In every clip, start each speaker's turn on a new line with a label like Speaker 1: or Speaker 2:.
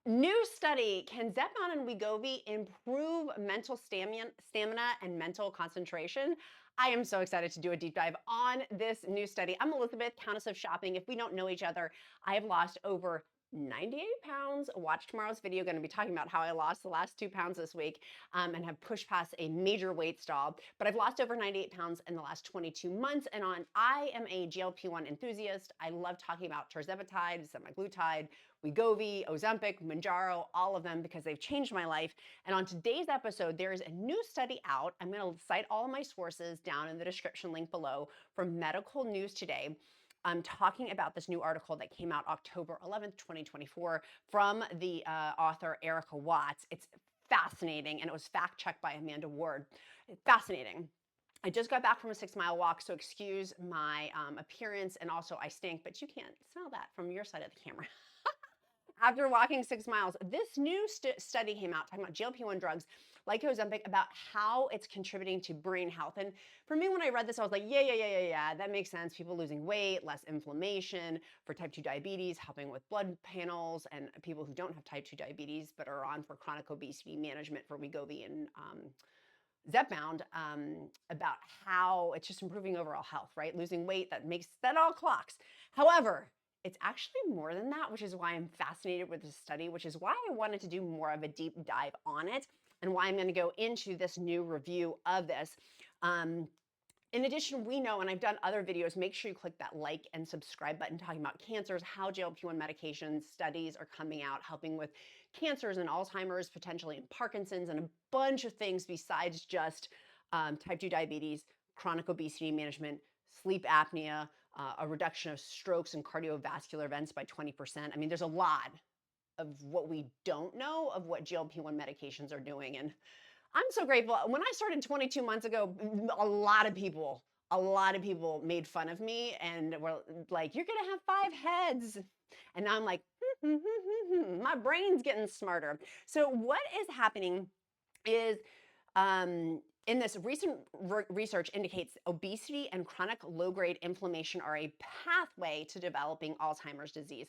Speaker 1: New study, can ZEPBOUND and WEGOVY improve mental stamina and mental concentration? I am so excited to do a deep dive on this new study. I'm Elizabeth, Countess of Shopping. If we don't know each other, I have lost over 98 pounds. Watch tomorrow's video. Going to be talking about how I lost the last 2 pounds this week and have pushed past a major weight stall. But I've lost over 98 pounds in the last 22 months. And I am a GLP-1 enthusiast. I love talking about tirzepatide, semaglutide, WEGOVY, Ozempic, Mounjaro, all of them because they've changed my life. And on today's episode, there is a new study out. I'm going to cite all of my sources down in the description link below from Medical News Today. I'm talking about this new article that came out October 11th, 2024 from the author Erica Watts. It's fascinating, and it was fact-checked by Amanda Ward. Fascinating. I just got back from a 6-mile walk, so excuse my appearance, and also I stink, but you can't smell that from your side of the camera. After walking 6 miles, this new study came out talking about GLP-1 drugs like Ozempic, about how it's contributing to brain health. And for me, when I read this, I was like, yeah, that makes sense. People losing weight, less inflammation for type 2 diabetes, helping with blood panels, and people who don't have type 2 diabetes but are on for chronic obesity management for WEGOVY and ZEPBOUND, about how it's just improving overall health, right? Losing weight, that all clocks. However, it's actually more than that, which is why I'm fascinated with this study, which is why I wanted to do more of a deep dive on it, and why I'm going to go into this new review of this. In addition, we know, and I've done other videos, make sure you click that like and subscribe button talking about cancers, how GLP-1 medication studies are coming out, helping with cancers and Alzheimer's, potentially in Parkinson's, and a bunch of things besides just type 2 diabetes, chronic obesity management, sleep apnea, a reduction of strokes and cardiovascular events by 20%. I mean, there's a lot of what we don't know of what GLP-1 medications are doing. And I'm so grateful. When I started 22 months ago, a lot of people made fun of me and were like, you're going to have 5 heads. And now I'm like, my brain's getting smarter. So what is happening is, in this recent research indicates obesity and chronic low-grade inflammation are a pathway to developing Alzheimer's disease.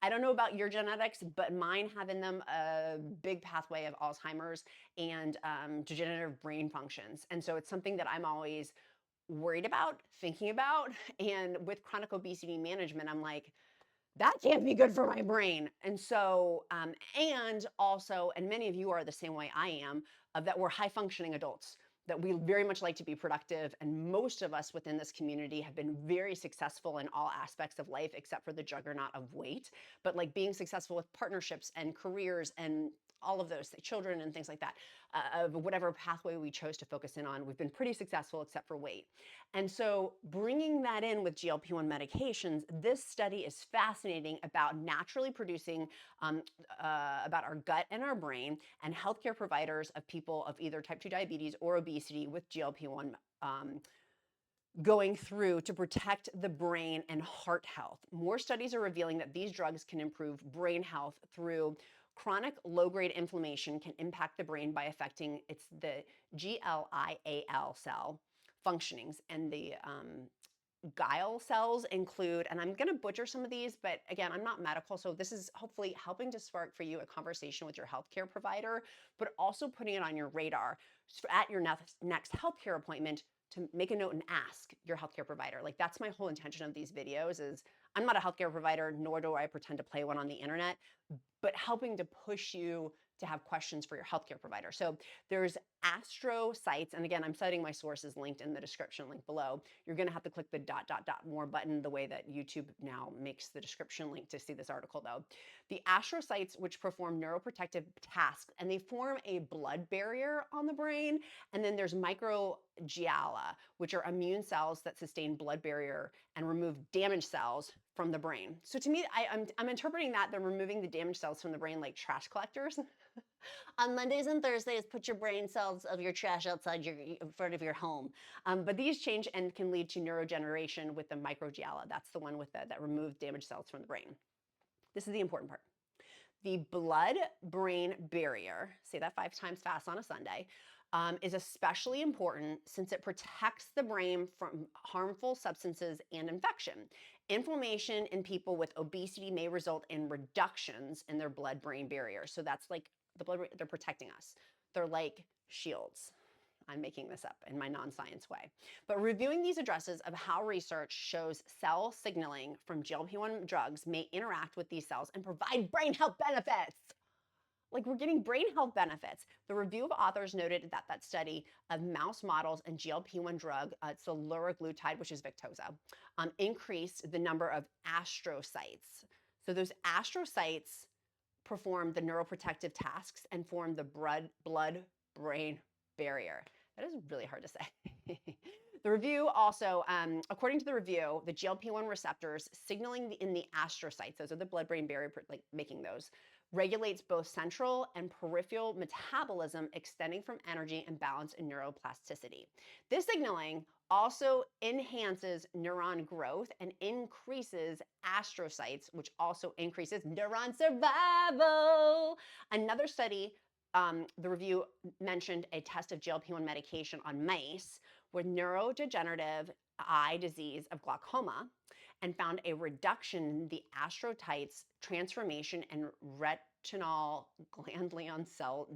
Speaker 1: I don't know about your genetics, but mine have in them a big pathway of Alzheimer's and degenerative brain functions. And so it's something that I'm always worried about, thinking about. And with chronic obesity management, I'm like, that can't be good for my brain. And so, and also, and many of you are the same way I am, that we're high functioning adults, that we very much like to be productive. And most of us within this community have been very successful in all aspects of life, except for the juggernaut of weight, but like being successful with partnerships and careers and all of those, children and things like that, of whatever pathway we chose to focus in on, we've been pretty successful except for weight. And so bringing that in with GLP-1 medications, this study is fascinating about naturally producing, about our gut and our brain, and healthcare providers of people of either type 2 diabetes or obesity with GLP-1 going through to protect the brain and heart health. More studies are revealing that these drugs can improve brain health through chronic low-grade inflammation can impact the brain by affecting the GLIAL cell functionings, and the glial cells include, and I'm going to butcher some of these, but again, I'm not medical, so this is hopefully helping to spark for you a conversation with your healthcare provider, but also putting it on your radar at your next healthcare appointment to make a note and ask your healthcare provider. Like, that's my whole intention of these videos. Is I'm not a healthcare provider, nor do I pretend to play one on the internet, but helping to push you to have questions for your healthcare provider. So there's astrocytes, and again, I'm citing my sources linked in the description link below. You're gonna have to click the ... more button, the way that YouTube now makes the description link to see this article though. The astrocytes, which perform neuroprotective tasks, and they form a blood barrier on the brain, and then there's microglia, which are immune cells that sustain blood barrier and remove damaged cells from the brain. So to me, I'm interpreting that they're removing the damaged cells from the brain like trash collectors. On Mondays and Thursdays, put your brain cells of your trash outside in front of your home. But these change and can lead to neurodegeneration with the microglia. That's the one with that removed damaged cells from the brain. This is the important part. The blood-brain barrier, say that 5 times fast on a Sunday, is especially important since it protects the brain from harmful substances and infection. Inflammation in people with obesity may result in reductions in their blood-brain barrier. So that's like the blood, they're protecting us. They're like shields. I'm making this up in my non-science way. But reviewing these addresses of how research shows cell signaling from GLP-1 drugs may interact with these cells and provide brain health benefits. Like we're getting brain health benefits. The review of authors noted that that study of mouse models and GLP-1 drug, it's the liraglutide, which is Victoza, increased the number of astrocytes. So those astrocytes perform the neuroprotective tasks and form the blood-brain barrier. That is really hard to say. The review also, according to the review, the GLP-1 receptors signaling in the astrocytes, those are the blood-brain barrier, like making those, regulates both central and peripheral metabolism, extending from energy and balance and neuroplasticity. This signaling also enhances neuron growth and increases astrocytes, which also increases neuron survival. Another study, the review mentioned a test of GLP-1 medication on mice with neurodegenerative eye disease of glaucoma and found a reduction in the astrocytes transformation and retinal ganglion cell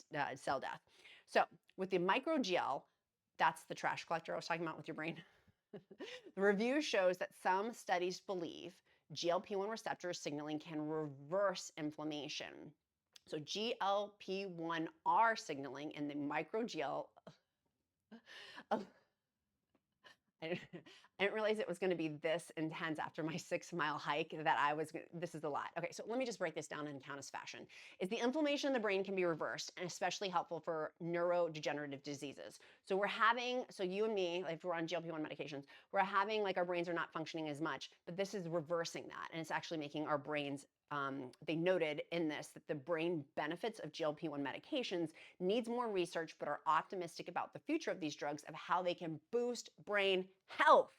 Speaker 1: death. So with the microgel, that's the trash collector I was talking about with your brain. The review shows that some studies believe GLP-1 receptor signaling can reverse inflammation. So GLP-1R signaling in the microgel, I didn't realize it was going to be this intense after my 6-mile hike that this is a lot. Okay, so let me just break this down in Countess fashion. Is the inflammation in the brain can be reversed and especially helpful for neurodegenerative diseases. So you and me, if we're on GLP-1 medications, we're having like our brains are not functioning as much, but this is reversing that. And it's actually making our brains, they noted in this that the brain benefits of GLP-1 medications needs more research, but are optimistic about the future of these drugs of how they can boost brain health.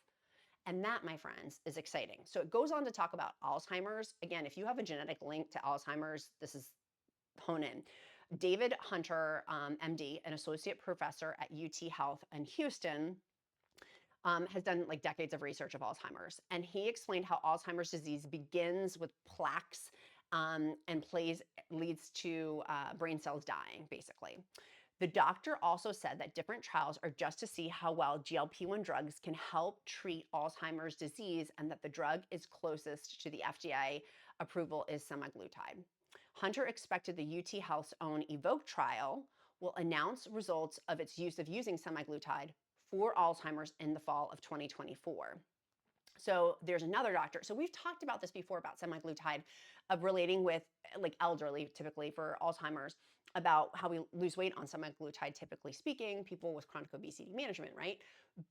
Speaker 1: And that, my friends, is exciting. So it goes on to talk about Alzheimer's. Again, if you have a genetic link to Alzheimer's, this is hone in. David Hunter, MD, an associate professor at UT Health in Houston, has done like decades of research of Alzheimer's. And he explained how Alzheimer's disease begins with plaques and leads to brain cells dying, basically. The doctor also said that different trials are just to see how well GLP-1 drugs can help treat Alzheimer's disease, and that the drug is closest to the FDA approval is semaglutide. Hunter expected the UT Health's own EVOKE trial will announce results of its use of using semaglutide for Alzheimer's in the fall of 2024. So there's another doctor. So we've talked about this before about semaglutide, relating with like elderly, typically for Alzheimer's, about how we lose weight on semaglutide, typically speaking, people with chronic obesity management, right?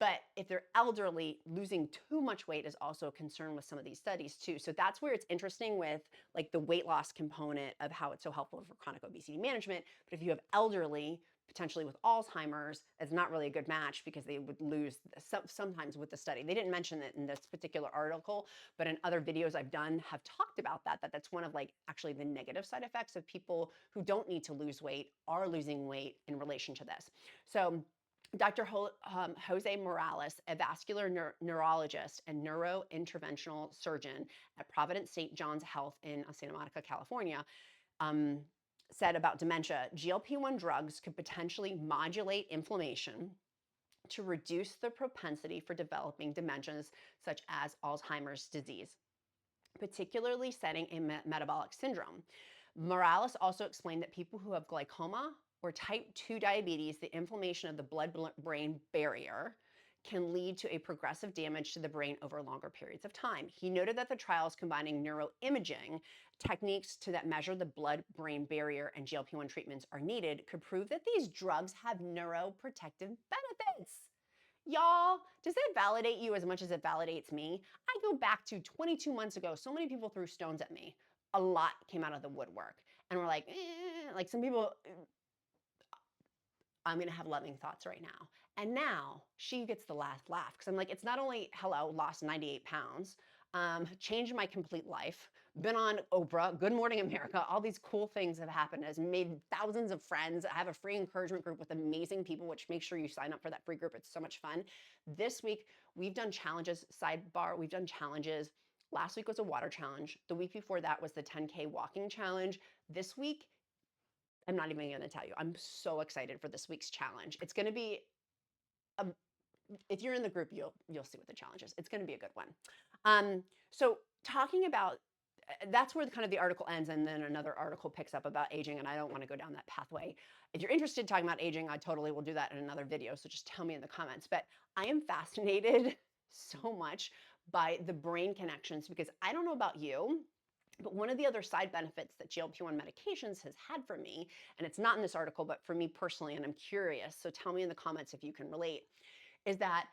Speaker 1: But if they're elderly, losing too much weight is also a concern with some of these studies too. So that's where it's interesting with like the weight loss component of how it's so helpful for chronic obesity management. But if you have elderly, potentially with Alzheimer's, it's not really a good match because they would lose sometimes with the study. They didn't mention it in this particular article, but in other videos I've done have talked about that's one of like actually the negative side effects of people who don't need to lose weight are losing weight in relation to this. So Dr. Jose Morales, a vascular neurologist and neurointerventional surgeon at Providence St. John's Health in Santa Monica, California, said about dementia, GLP-1 drugs could potentially modulate inflammation to reduce the propensity for developing dementias such as Alzheimer's disease, particularly setting a metabolic syndrome. Morales also explained that people who have glaucoma or type 2 diabetes, the inflammation of the blood-brain barrier can lead to a progressive damage to the brain over longer periods of time. He noted that the trials combining neuroimaging techniques that measure the blood-brain barrier and GLP-1 treatments are needed could prove that these drugs have neuroprotective benefits. Y'all, does it validate you as much as it validates me? I go back to 22 months ago, so many people threw stones at me. A lot came out of the woodwork and were like, like some people, I'm gonna have loving thoughts right now. And now she gets the last laugh because I'm like, it's not only, hello, lost 98 pounds. changed my complete life. Been on Oprah, Good Morning America, all these cool things have happened. Has made thousands of friends. I have a free encouragement group with amazing people, which make sure you sign up for that free group. It's so much fun. This week, we've done challenges, sidebar, we've done challenges. Last week was a water challenge. The week before that was the 10K walking challenge. This week, I'm not even gonna tell you. I'm so excited for this week's challenge. It's gonna be, a, if you're in the group, you'll see what the challenge is. It's gonna be a good one. So talking about, that's where kind of the article ends, and then another article picks up about aging, and I don't want to go down that pathway. If you're interested in talking about aging, I totally will do that in another video, so just tell me in the comments. But I am fascinated so much by the brain connections, because I don't know about you, but one of the other side benefits that GLP-1 medications has had for me, and it's not in this article, but for me personally, and I'm curious, so tell me in the comments if you can relate, is that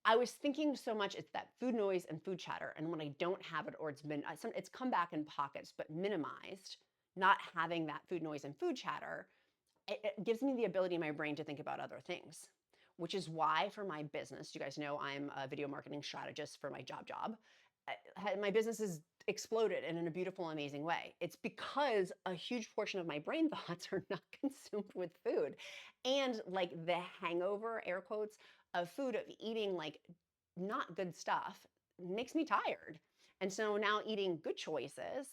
Speaker 1: I was thinking so much, it's that food noise and food chatter. And when I don't have it, or it's come back in pockets, but minimized, not having that food noise and food chatter, it gives me the ability in my brain to think about other things, which is why for my business, you guys know I'm a video marketing strategist for my job. My business has exploded and in a beautiful, amazing way. It's because a huge portion of my brain thoughts are not consumed with food. And like the hangover, air quotes, of food, of eating like not good stuff makes me tired. And so now eating good choices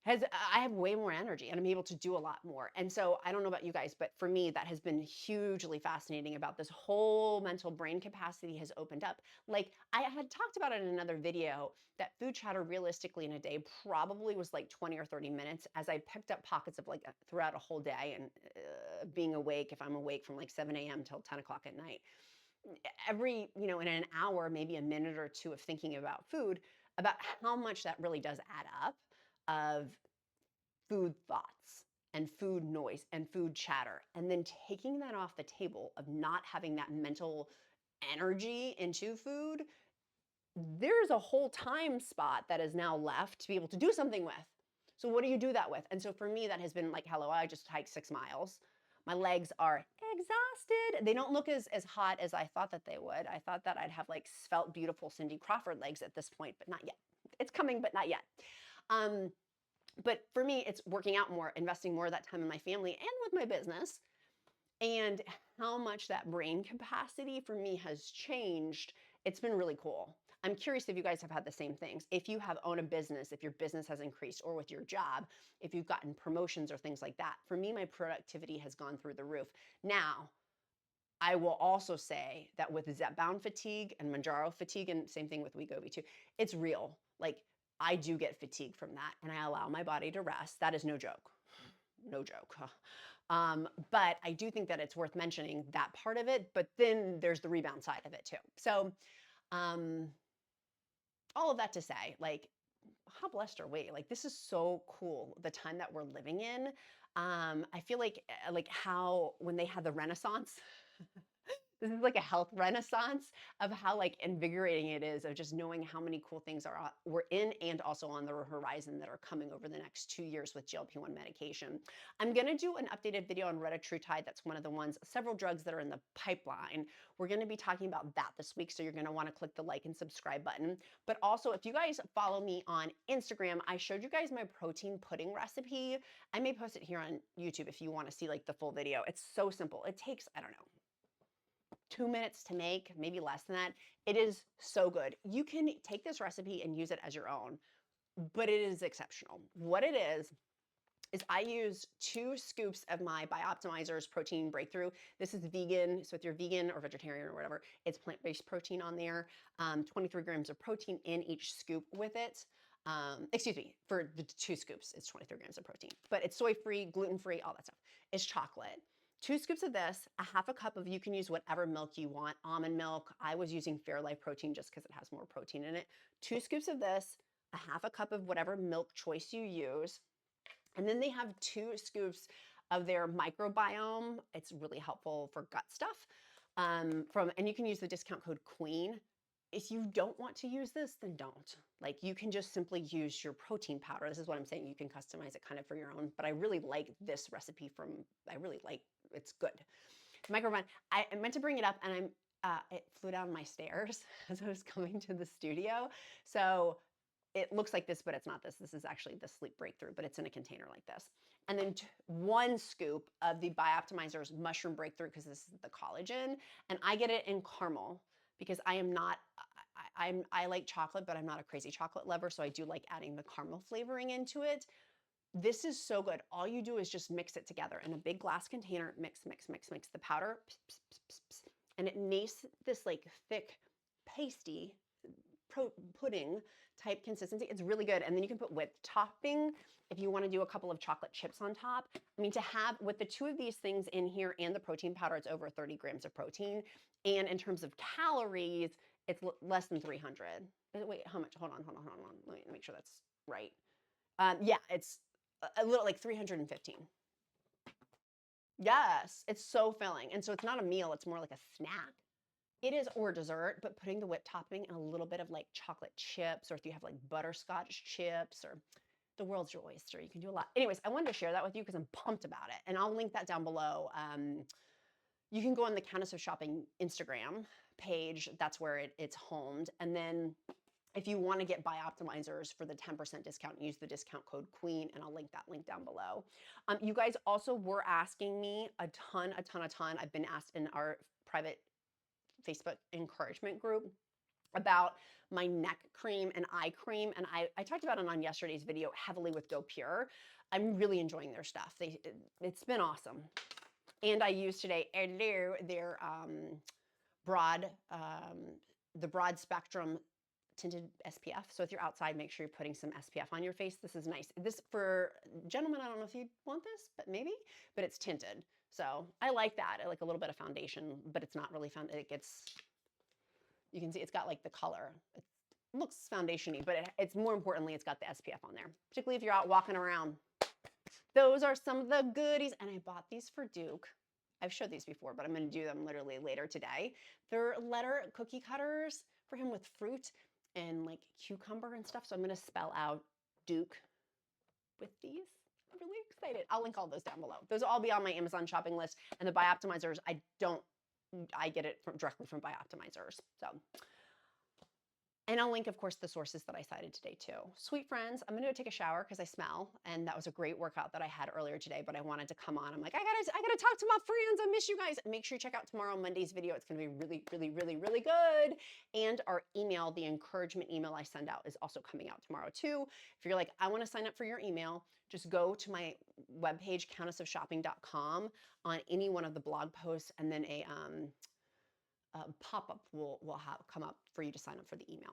Speaker 1: I have way more energy and I'm able to do a lot more. And so I don't know about you guys, but for me, that has been hugely fascinating about this whole mental brain capacity has opened up. Like I had talked about it in another video, that food chatter realistically in a day probably was like 20 or 30 minutes, as I picked up pockets of like throughout a whole day, and being awake, if I'm awake from like 7 a.m. till 10 o'clock at night, every, in an hour, maybe a minute or two of thinking about food, about how much that really does add up of food thoughts and food noise and food chatter, and then taking that off the table of not having that mental energy into food, there's a whole time spot that is now left to be able to do something with. So what do you do that with? And so for me, that has been like, hello, I just hiked 6 miles. My legs are exhausted. They don't look as hot as I thought that they would. I thought that I'd have like svelte, beautiful Cindy Crawford legs at this point, but not yet. It's coming, but not yet. But for me, it's working out more, investing more of that time in my family and with my business, and how much that brain capacity for me has changed. It's been really cool. I'm curious if you guys have had the same things. If you have owned a business, if your business has increased, or with your job, if you've gotten promotions or things like that. For me, my productivity has gone through the roof. Now, I will also say that with ZEPBOUND fatigue and Mounjaro fatigue, and same thing with WEGOVY too, it's real. Like I do get fatigue from that, and I allow my body to rest. That is no joke. No joke. But I do think that it's worth mentioning that part of it, but then there's the rebound side of it too. So all of that to say, like, how blessed are we? Like, this is so cool, the time that we're living in. I feel like how when they had the Renaissance, this is like a health renaissance of how like invigorating it is, of just knowing how many cool things we're in and also on the horizon that are coming over the next 2 years with GLP-1 medication. I'm going to do an updated video on ELECTROLYTE. That's one of the ones, several drugs that are in the pipeline. We're going to be talking about that this week, so you're going to want to click the like and subscribe button. But also, if you guys follow me on Instagram, I showed you guys my protein pudding recipe. I may post it here on YouTube if you want to see like the full video. It's so simple. It takes, I don't know, 2 minutes to make, maybe less than that. It is so good. You can take this recipe and use it as your own, but it is exceptional. What it is I use 2 scoops of my Bioptimizer's Protein Breakthrough. This is vegan, so if you're vegan or vegetarian or whatever, it's plant-based protein on there. 23 grams of protein in each scoop with it. Excuse me, for the 2 scoops, it's 23 grams of protein, but it's soy-free, gluten-free, all that stuff. It's chocolate. 2 scoops of this, a half a cup of, you can use whatever milk you want, almond milk. I was using Fairlife protein just because it has more protein in it. 2 scoops of this, a half a cup of whatever milk choice you use. And then they have 2 scoops of their microbiome. It's really helpful for gut stuff. And you can use the discount code QUEEN. If you don't want to use this, then don't. Like, you can just simply use your protein powder. This is what I'm saying. You can customize it kind of for your own, but I really like this recipe it's good. Microbiome, I meant to bring it up, and it flew down my stairs as I was coming to the studio. So it looks like this, but it's not this. This is actually the Sleep Breakthrough, but it's in a container like this. And then 1 scoop of the Bioptimizer's Mushroom Breakthrough, because this is the collagen. And I get it in caramel because I am not, I like chocolate, but I'm not a crazy chocolate lover. So I do like adding the caramel flavoring into it. This is so good. All you do is just mix it together in a big glass container. Mix the powder. And it makes this like thick, pasty pudding type consistency. It's really good. And then you can put whipped topping if you want to do a couple of chocolate chips on top. I mean, to have with the 2 of these things in here and the protein powder, it's over 30 grams of protein. And in terms of calories, it's less than 300. Wait, how much? Hold on. Let me make sure that's right. Yeah, it's a little like 315. Yes, it's so filling. And so it's not a meal, it's more like a snack. It is, or dessert, but putting the whipped topping and a little bit of like chocolate chips, or if you have like butterscotch chips, or the world's your oyster, you can do a lot. Anyways, I wanted to share that with you because I'm pumped about it. And I'll link that down below. You can go on the Countess of Shopping Instagram page. That's where it's homed. And then if you want to get Bioptimizers for the 10% discount, use the discount code QUEEN, and I'll link that link down below. You guys also were asking me a ton. I've been asked in our private Facebook encouragement group about my neck cream and eye cream. And I talked about it on yesterday's video heavily with Go Pure. I'm really enjoying their stuff. It's been awesome. And I used today their the broad spectrum tinted SPF. So if you're outside, make sure you're putting some SPF on your face. This is nice. This, for gentlemen, I don't know if you want this, but maybe, but it's tinted. So I like that. I like a little bit of foundation, but it's not really it gets, you can see it's got like the color. It looks foundation-y, but it's more importantly, it's got the SPF on there, particularly if you're out walking around. Those are some of the goodies. And I bought these for Duke. I've showed these before, but I'm going to do them literally later today. They're letter cookie cutters for him with fruit and like cucumber and stuff. So I'm going to spell out Duke with these. I'm really excited. I'll link all those down below. Those will all be on my Amazon shopping list. And the Bioptimizers, I get it directly from Bioptimizers. So, and I'll link, of course, the sources that I cited today too. Sweet friends, I'm gonna go take a shower because I smell, and that was a great workout that I had earlier today, but I wanted to come on. I'm like, I gotta talk to my friends. I miss you guys. Make sure you check out tomorrow, Monday's video. It's gonna be really good. And our email, the encouragement email I send out, is also coming out tomorrow too. If you're like, I wanna sign up for your email, just go to my webpage, countessofshopping.com, on any one of the blog posts, and then a pop-up will come up for you to sign up for the email.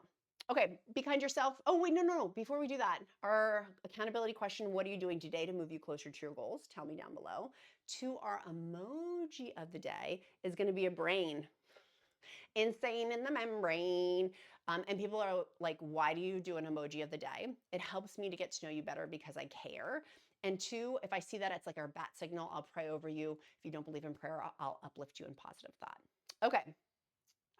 Speaker 1: Okay, be kind to yourself. Oh, wait, no. Before we do that, our accountability question, what are you doing today to move you closer to your goals? Tell me down below. To our emoji of the day is going to be a brain. Insane in the membrane. And people are like, why do you do an emoji of the day? It helps me to get to know you better because I care. And 2, if I see that it's like our bat signal, I'll pray over you. If you don't believe in prayer, I'll uplift you in positive thought. Okay.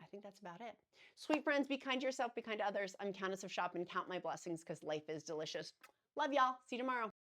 Speaker 1: I think that's about it. Sweet friends, be kind to yourself, be kind to others. I'm Countess of Shopping. Count my blessings because life is delicious. Love y'all. See you tomorrow.